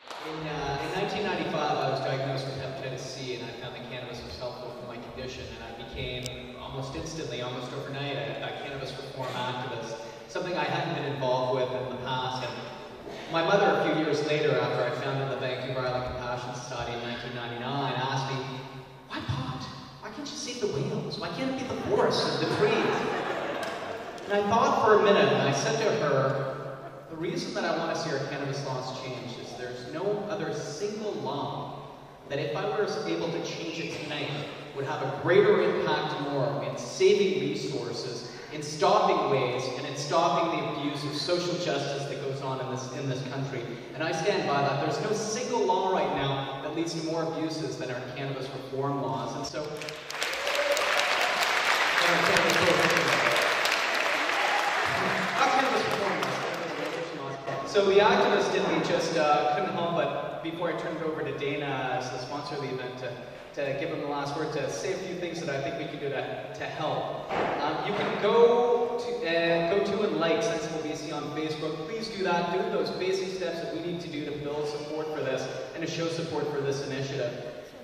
In 1995, I was diagnosed with hepatitis C, and I found that cannabis was helpful for my condition, and I became almost instantly, almost overnight, a cannabis reform activist, something I hadn't been involved with in the past. And my mother, a few years later, after I founded the Vancouver Island Compassion Society in 1999, asked me, "Why pot? Why can't you save the whales? Why can't it be the forests and the trees?" And I thought for a minute, and I said to her, the reason that I want to see our cannabis laws changed is there's no other single law that if I were able to change it tonight would have a greater impact tomorrow in saving resources, in stopping waste, and in stopping the abuse of social justice that goes on in this country. And I stand by that. There's no single law right now that leads to more abuses than our cannabis reform laws. And so, so the activists didn't just couldn't help but, before I turned it over to Dana as the sponsor of the event, to give him the last word, to say a few things that I think we can do to help. You can go to and like Sensible BC on Facebook. Please do that. Do those basic steps that we need to do to build support for this and to show support for this initiative.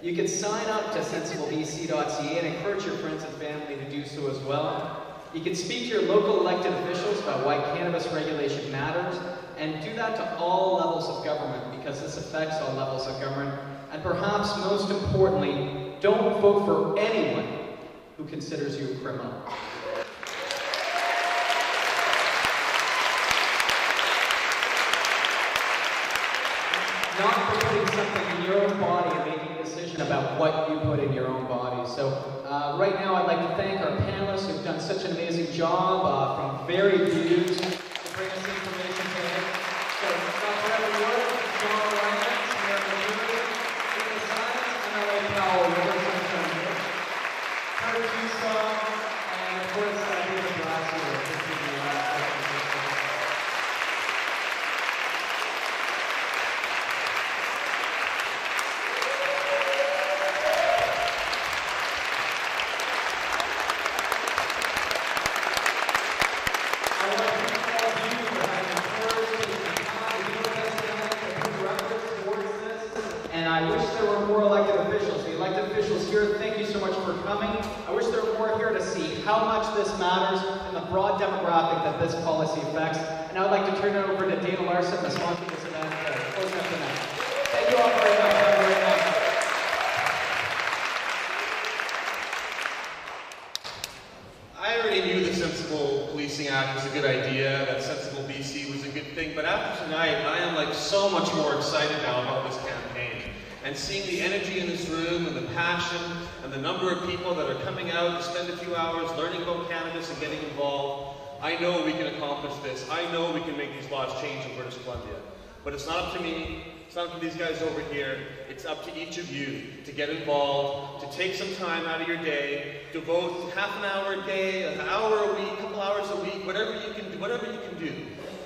You can sign up to sensiblebc.ca and encourage your friends and family to do so as well. You can speak to your local elected officials about why cannabis regulation matters, and do that to all levels of government, because this affects all levels of government. And perhaps most importantly, don't vote for anyone who considers you a criminal. Not for putting something in your own body and making a decision about what you put in your own body. So right now I'd like to thank our panelists who've done such an amazing job from varied views to bring us information today. So without further ado, John Ryan, Mayor of the Community, Dana Larsen, and LA Powell, representing Kurt Tucson, and of course David Brasser. How much this matters and the broad demographic that this policy affects. And I would like to turn it over to Dana Larsen, the sponsor of this event, to close up the night. Thank you all very much. Have a great night. I already knew the Sensible Policing Act was a good idea, that Sensible BC was a good thing, but after tonight, I am like so much more excited now about this campaign. And seeing the energy in this room and the passion and the number of people that are coming out to spend a few hours learning about cannabis and getting involved, I know we can accomplish this. I know we can make these laws change in British Columbia. But it's not up to me, it's not up to these guys over here, it's up to each of you to get involved, to take some time out of your day, devote half an hour a day, an hour a week, a couple hours a week, whatever you can do.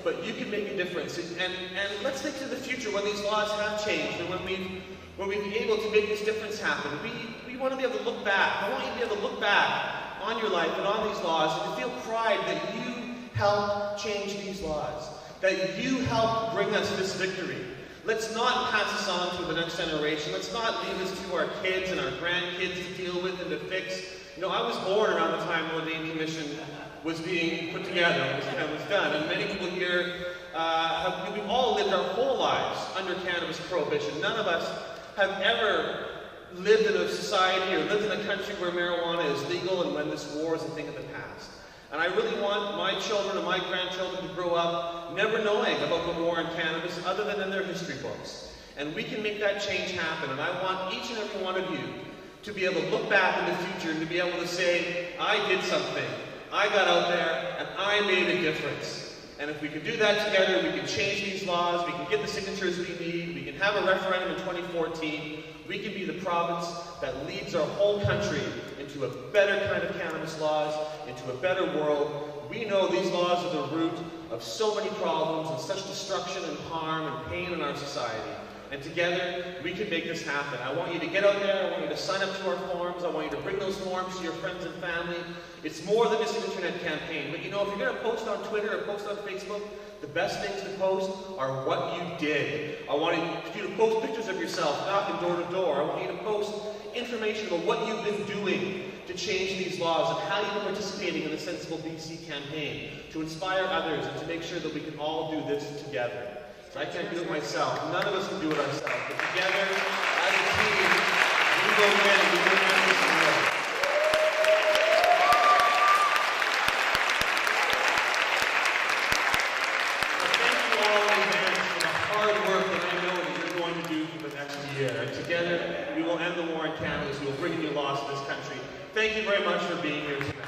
But you can make a difference. And let's think to the future when these laws have changed and when we've been able to make this difference happen. We want to be able to look back. I want you to be able to look back on your life and on these laws and to feel pride that you helped change these laws, that you helped bring us this victory. Let's not pass this on to the next generation. Let's not leave this to our kids and our grandkids to deal with and to fix. You know, I was born around the time the Ordained Commission was being put together and was done. And many people here, we've all lived our whole lives under cannabis prohibition. None of us have ever lived in a society or lived in a country where marijuana is legal and when this war is a thing of the past. And I really want my children and my grandchildren to grow up never knowing about the war on cannabis other than in their history books. And we can make that change happen. And I want each and every one of you to be able to look back in the future and to be able to say, I did something. I got out there and I made a difference. And if we can do that together, we can change these laws, we can get the signatures we need, we can have a referendum in 2014, we can be the province that leads our whole country into a better kind of cannabis laws, into a better world. We know these laws are the root of so many problems and such destruction and harm and pain in our society. And together, we can make this happen. I want you to get out there. I want you to sign up to our forums. I want you to bring those forums to your friends and family. It's more than just an internet campaign. But you know, if you're going to post on Twitter or post on Facebook, the best things to post are what you did. I want you to post pictures of yourself knocking door to door. I want you to post information about what you've been doing to change these laws and how you've been participating in the Sensible BC campaign to inspire others and to make sure that we can all do this together. I can't do it myself. None of us can do it ourselves. But together, as a team, we will win and we will win this war. Thank you all in advance for the hard work that I know that you're going to do for the next year. And together, we will end the war in cannabis. We will bring new laws to this country. Thank you very much for being here tonight.